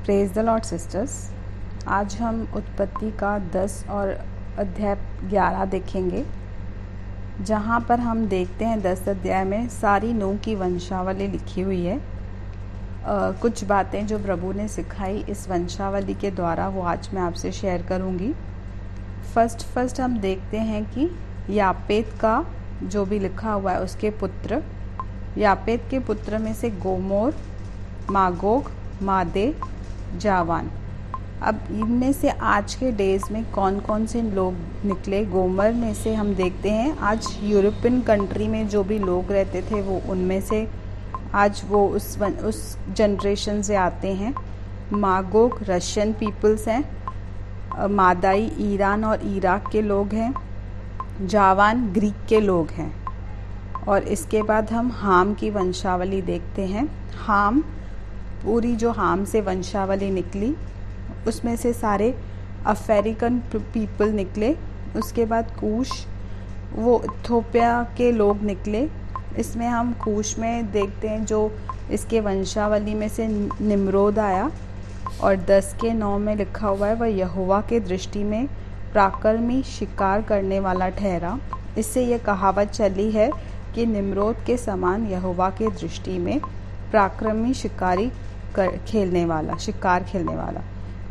Praise the Lord sisters. आज हम उत्पत्ति का 10 और अध्याय 11 देखेंगे, जहाँ पर हम देखते हैं 10 अध्याय में सारी नूह की वंशावली लिखी हुई है। कुछ बातें जो प्रभु ने सिखाई इस वंशावली के द्वारा वो आज मैं आपसे शेयर करूँगी। फर्स्ट हम देखते हैं कि यापेत का जो भी लिखा हुआ है उसके पुत्र, यापेत के पुत्र में से गोमोर, मागोग, मादे, जावान। अब इनमें से आज के डेज में कौन कौन से लोग निकले। गोमर में से हम देखते हैं आज यूरोपियन कंट्री में जो भी लोग रहते थे वो उनमें से आज वो उस जनरेशन से आते हैं। मागोग रशियन पीपल्स हैं। मादाई ईरान और इराक के लोग हैं। जावान ग्रीक के लोग हैं। और इसके बाद हम हाम की वंशावली देखते हैं। हाम, पूरी जो हाम से वंशावली निकली उसमें से सारे अफ्रीकन पीपल निकले। उसके बाद कूश, वो इथोपिया के लोग निकले। इसमें हम कूश में देखते हैं जो इसके वंशावली में से निम्रोद आया और 10 के 9 में लिखा हुआ है वह यहोवा के दृष्टि में पराक्रमी शिकार करने वाला ठहरा। इससे यह कहावत चली है कि निम्रोद के समान यहोवा के दृष्टि में पराक्रमी शिकार खेलने वाला।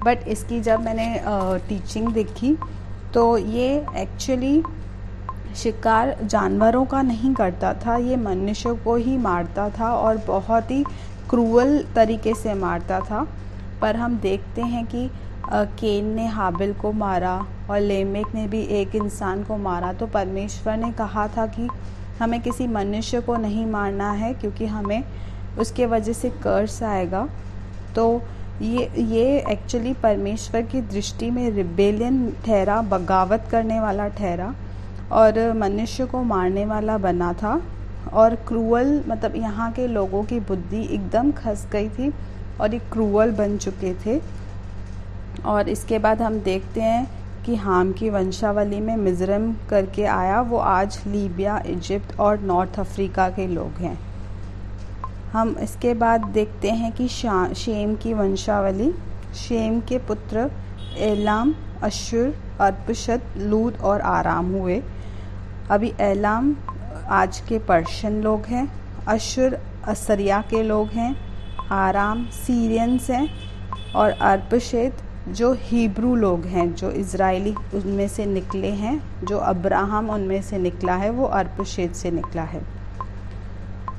बट इसकी जब मैंने टीचिंग देखी तो ये एक्चुअली शिकार जानवरों का नहीं करता था, ये मनुष्य को ही मारता था और बहुत ही क्रूअल तरीके से मारता था। पर हम देखते हैं कि केन ने हाबिल को मारा और लेमेक ने भी एक इंसान को मारा। तो परमेश्वर ने कहा था कि हमें किसी मनुष्य को नहीं मारना है क्योंकि हमें उसके वजह से कर्स आएगा। तो ये एक्चुअली परमेश्वर की दृष्टि में रिबेलियन ठहरा, बगावत करने वाला ठहरा और मनुष्य को मारने वाला बना था। और क्रूअल, मतलब यहाँ के लोगों की बुद्धि एकदम खस गई थी और ये क्रूअल बन चुके थे। और इसके बाद हम देखते हैं कि हाम की वंशावली में मिज़रम करके आया, वो आज लीबिया, इजिप्ट और नॉर्थ अफ्रीका के लोग हैं। हम इसके बाद देखते हैं कि शेम की वंशावली। शेम के पुत्र एलाम, अश्शूर, अर्पक्षद, लूद और आराम हुए। अभी एलाम आज के पर्शियन लोग हैं, अश्शूर असरिया के लोग हैं, आराम सीरियंस हैं और अर्पक्षद जो हिब्रू लोग हैं, जो इज़राइली उनमें से निकले हैं, जो अब्राहम उनमें से निकला है वो अर्पक्षद से निकला है।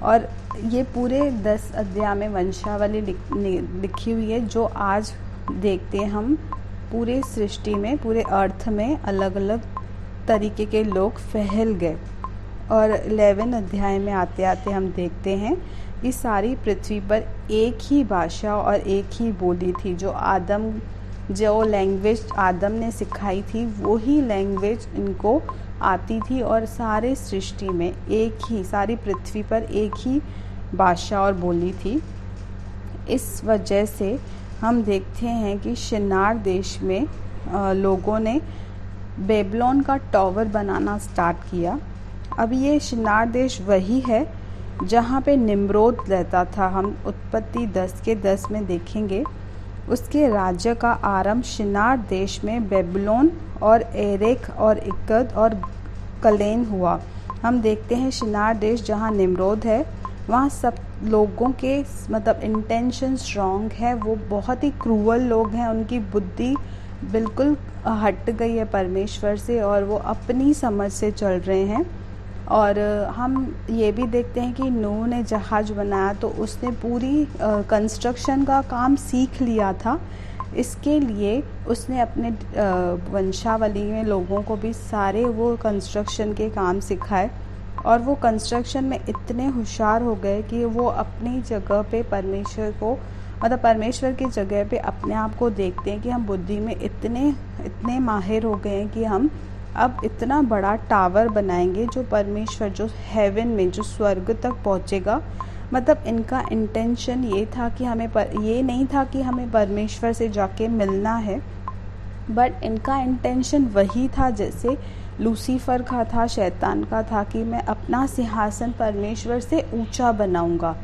और ये पूरे 10 अध्याय में वंशावली लिखी हुई है जो आज देखते हैं हम पूरे सृष्टि में, पूरे अर्थ में अलग अलग तरीके के लोग फैल गए। और 11 अध्याय में आते आते हम देखते हैं कि सारी पृथ्वी पर एक ही भाषा और एक ही बोली थी। जो लैंग्वेज आदम ने सिखाई थी वो ही लैंग्वेज इनको आती थी और सारे सृष्टि में सारी पृथ्वी पर एक ही भाषा और बोली थी। इस वजह से हम देखते हैं कि शिनार देश में लोगों ने बेबीलोन का टावर बनाना स्टार्ट किया। अब ये शिनार देश वही है जहाँ पे निम्रोद रहता था। हम उत्पत्ति 10 के 10 में देखेंगे उसके राज्य का आरंभ शिनार देश में बेबीलोन और एरेक और इक्कद और कलेन हुआ। हम देखते हैं शिनार देश जहाँ निम्रोद है वहाँ सब लोगों के मतलब इंटेंशन स्ट्रॉन्ग है, वो बहुत ही क्रूअल लोग हैं, उनकी बुद्धि बिल्कुल हट गई है परमेश्वर से और वो अपनी समझ से चल रहे हैं। और हम ये भी देखते हैं कि नूह ने जहाज़ बनाया तो उसने पूरी कंस्ट्रक्शन का काम सीख लिया था। इसके लिए उसने अपने वंशावली में लोगों को भी सारे वो कंस्ट्रक्शन के काम सिखाए और वो कंस्ट्रक्शन में इतने होशियार हो गए कि वो अपनी जगह पे परमेश्वर की जगह पे अपने आप को देखते हैं कि हम बुद्धि में इतने माहिर हो गए हैं कि हम अब इतना बड़ा टावर बनाएंगे जो परमेश्वर, जो हेवन में, जो स्वर्ग तक पहुंचेगा। मतलब इनका इंटेंशन ये था कि ये नहीं था कि हमें परमेश्वर से जाके मिलना है, बट इनका इंटेंशन वही था जैसे लूसीफर का था, शैतान का था कि मैं अपना सिंहासन परमेश्वर से ऊंचा बनाऊंगा।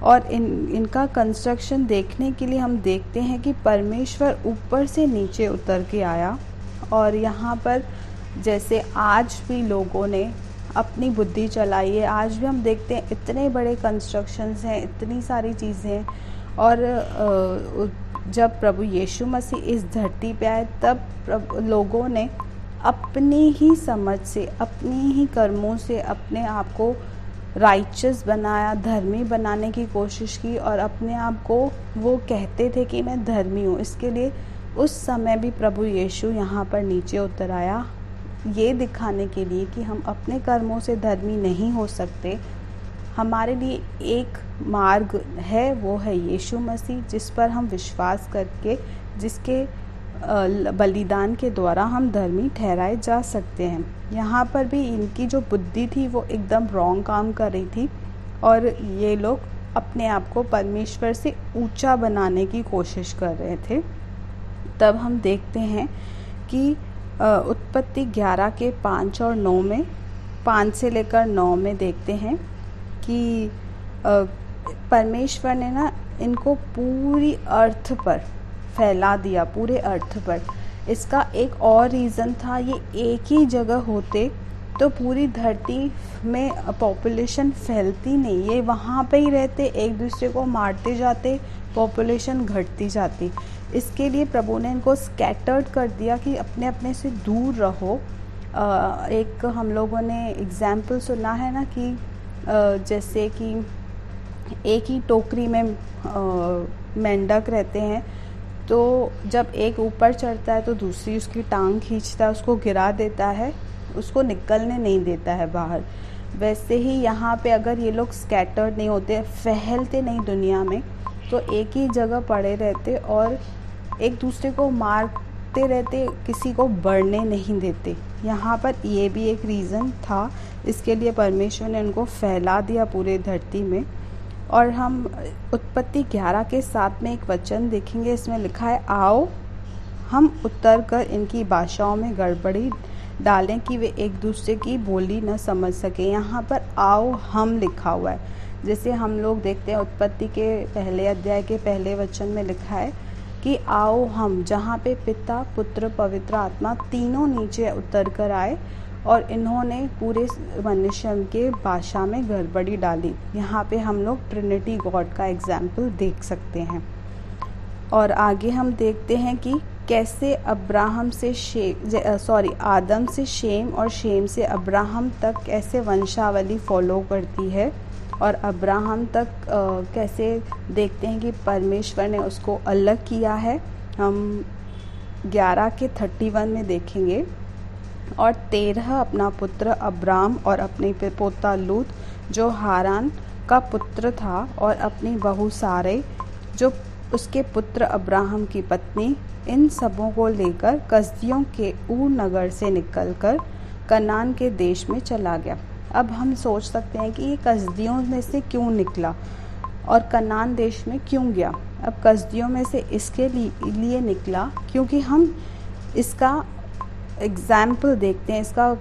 और इनका कंस्ट्रक्शन देखने के लिए हम देखते हैं कि परमेश्वर ऊपर से नीचे उतर के आया। और यहाँ पर जैसे आज भी लोगों ने अपनी बुद्धि चलाई है, आज भी हम देखते हैं इतने बड़े कंस्ट्रक्शंस हैं, इतनी सारी चीज़ें हैं। और जब प्रभु यीशु मसीह इस धरती पे आए तब लोगों ने अपनी ही समझ से, अपनी ही कर्मों से अपने आप को राइचस बनाया, धर्मी बनाने की कोशिश की, और अपने आप को वो कहते थे कि मैं धर्मी हूँ। इसके लिए उस समय भी प्रभु यीशु यहाँ पर नीचे उतर आया, ये दिखाने के लिए कि हम अपने कर्मों से धर्मी नहीं हो सकते। हमारे लिए एक मार्ग है, वो है यीशु मसीह, जिस पर हम विश्वास करके, जिसके बलिदान के द्वारा हम धर्मी ठहराए जा सकते हैं। यहाँ पर भी इनकी जो बुद्धि थी वो एकदम रॉन्ग काम कर रही थी, और ये लोग अपने आप को परमेश्वर से ऊंचा बनाने की कोशिश कर रहे थे। तब हम देखते हैं कि उत्पत्ति 11 के 5 और 9 में, 5 से लेकर 9 में देखते हैं कि परमेश्वर ने ना इनको पूरी अर्थ पर फैला दिया, पूरे अर्थ पर। इसका एक और रीज़न था, ये एक ही जगह होते तो पूरी धरती में पॉपुलेशन फैलती नहीं, ये वहाँ पे ही रहते, एक दूसरे को मारते जाते, पॉपुलेशन घटती जाती। इसके लिए प्रभु ने इनको स्कैटर्ड कर दिया कि अपने अपने से दूर रहो। एक हम लोगों ने एग्जाम्पल सुना है ना कि जैसे कि एक ही टोकरी में मेंढक रहते हैं, तो जब एक ऊपर चढ़ता है तो दूसरी उसकी टांग खींचता है, उसको गिरा देता है, उसको निकलने नहीं देता है बाहर। वैसे ही यहाँ पे अगर ये लोग स्कैटर्ड नहीं होते, फैलते नहीं दुनिया में, तो एक ही जगह पड़े रहते और एक दूसरे को मारते रहते, किसी को बढ़ने नहीं देते। यहाँ पर ये भी एक रीज़न था, इसके लिए परमेश्वर ने उनको फैला दिया पूरे धरती में। और हम उत्पत्ति 11 के 7 में एक वचन देखेंगे, इसमें लिखा है, आओ हम उतर कर इनकी भाषाओं में गड़बड़ी डालें कि वे एक दूसरे की बोली न समझ सके। यहाँ पर आओ हम लिखा हुआ है। जैसे हम लोग देखते हैं उत्पत्ति के पहले अध्याय के पहले वचन में लिखा है कि आओ हम, जहाँ पे पिता, पुत्र, पवित्र आत्मा तीनों नीचे उतर कर आए और इन्होंने पूरे मनुष्य के भाषा में गड़बड़ी डाली। यहाँ पे हम लोग ट्रिनिटी गॉड का एग्जाम्पल देख सकते हैं। और आगे हम देखते हैं कि कैसे आदम से शेम और शेम से अब्राहम तक कैसे वंशावली फॉलो करती है, और अब्राहम तक कैसे देखते हैं कि परमेश्वर ने उसको अलग किया है। हम 11 के 31 में देखेंगे, और 13 अपना पुत्र अब्राम और अपने पोता लूत जो हारान का पुत्र था, और अपनी बहू सारे जो उसके पुत्र अब्राहम की पत्नी, इन सबों को लेकर कसदियों के ऊर नगर से निकलकर कनान के देश में चला गया। अब हम सोच सकते हैं कि ये कसदियों में से क्यों निकला और कनान देश में क्यों गया। अब कसदियों में से इसके लिए निकला क्योंकि हम इसका एग्जाम्पल देखते हैं, इसका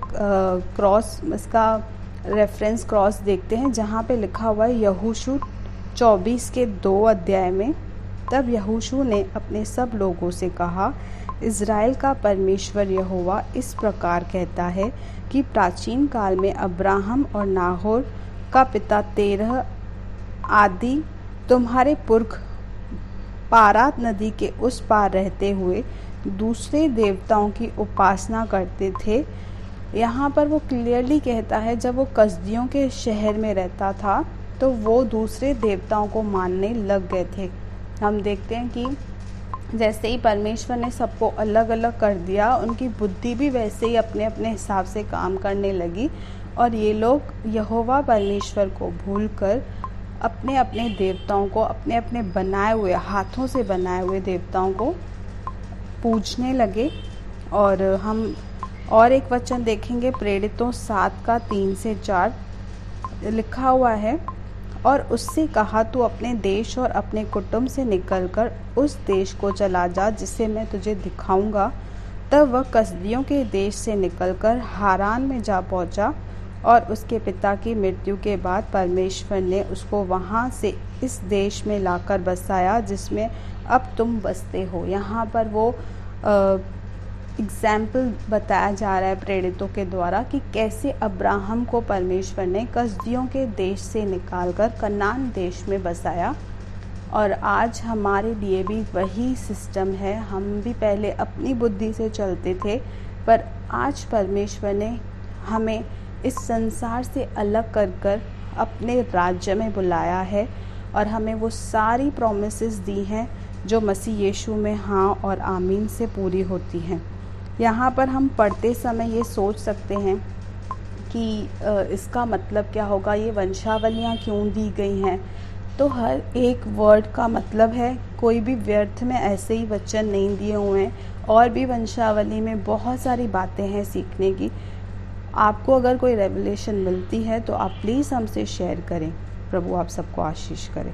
रेफरेंस क्रॉस देखते हैं, जहाँ पे लिखा हुआ है यहोशू 24 के 2 अध्याय में। तब यहोशू ने अपने सब लोगों से कहा, इज़राइल का परमेश्वर यहोवा इस प्रकार कहता है कि प्राचीन काल में अब्राहम और नाहोर का पिता 13 आदि तुम्हारे पुरख पारात नदी के उस पार रहते हुए दूसरे देवताओं की उपासना करते थे। यहाँ पर वो क्लियरली कहता है, जब वो कसदियों के शहर में रहता था तो वो दूसरे देवताओं को मानने लग गए थे। हम देखते हैं कि जैसे ही परमेश्वर ने सबको अलग अलग कर दिया, उनकी बुद्धि भी वैसे ही अपने अपने हिसाब से काम करने लगी, और ये लोग यहोवा परमेश्वर को भूलकर अपने अपने देवताओं को, अपने अपने बनाए हुए, हाथों से बनाए हुए देवताओं को पूजने लगे। और हम और एक वचन देखेंगे, प्रेरितों 7 का 3 से 4 लिखा हुआ है, और उससे कहा, तू अपने देश और अपने कुटुंब से निकलकर उस देश को चला जा जिसे मैं तुझे दिखाऊंगा। तब वह कसदियों के देश से निकलकर हारान में जा पहुंचा, और उसके पिता की मृत्यु के बाद परमेश्वर ने उसको वहाँ से इस देश में लाकर बसाया जिसमें अब तुम बसते हो। यहाँ पर वो एग्ज़ाम्पल बताया जा रहा है प्रेरितों के द्वारा कि कैसे अब्राहम को परमेश्वर ने कसदियों के देश से निकालकर कनान देश में बसाया। और आज हमारे लिए भी वही सिस्टम है। हम भी पहले अपनी बुद्धि से चलते थे, पर आज परमेश्वर ने हमें इस संसार से अलग कर अपने राज्य में बुलाया है और हमें वो सारी प्रॉमिसेस दी हैं जो मसीह यीशु में हाँ और आमीन से पूरी होती हैं। यहाँ पर हम पढ़ते समय ये सोच सकते हैं कि इसका मतलब क्या होगा, ये वंशावलियाँ क्यों दी गई हैं। तो हर एक वर्ड का मतलब है, कोई भी व्यर्थ में ऐसे ही वचन नहीं दिए हुए हैं। और भी वंशावली में बहुत सारी बातें हैं सीखने की। आपको अगर कोई रेवलेशन मिलती है तो आप प्लीज़ हमसे शेयर करें। प्रभु आप सबको आशीष करे।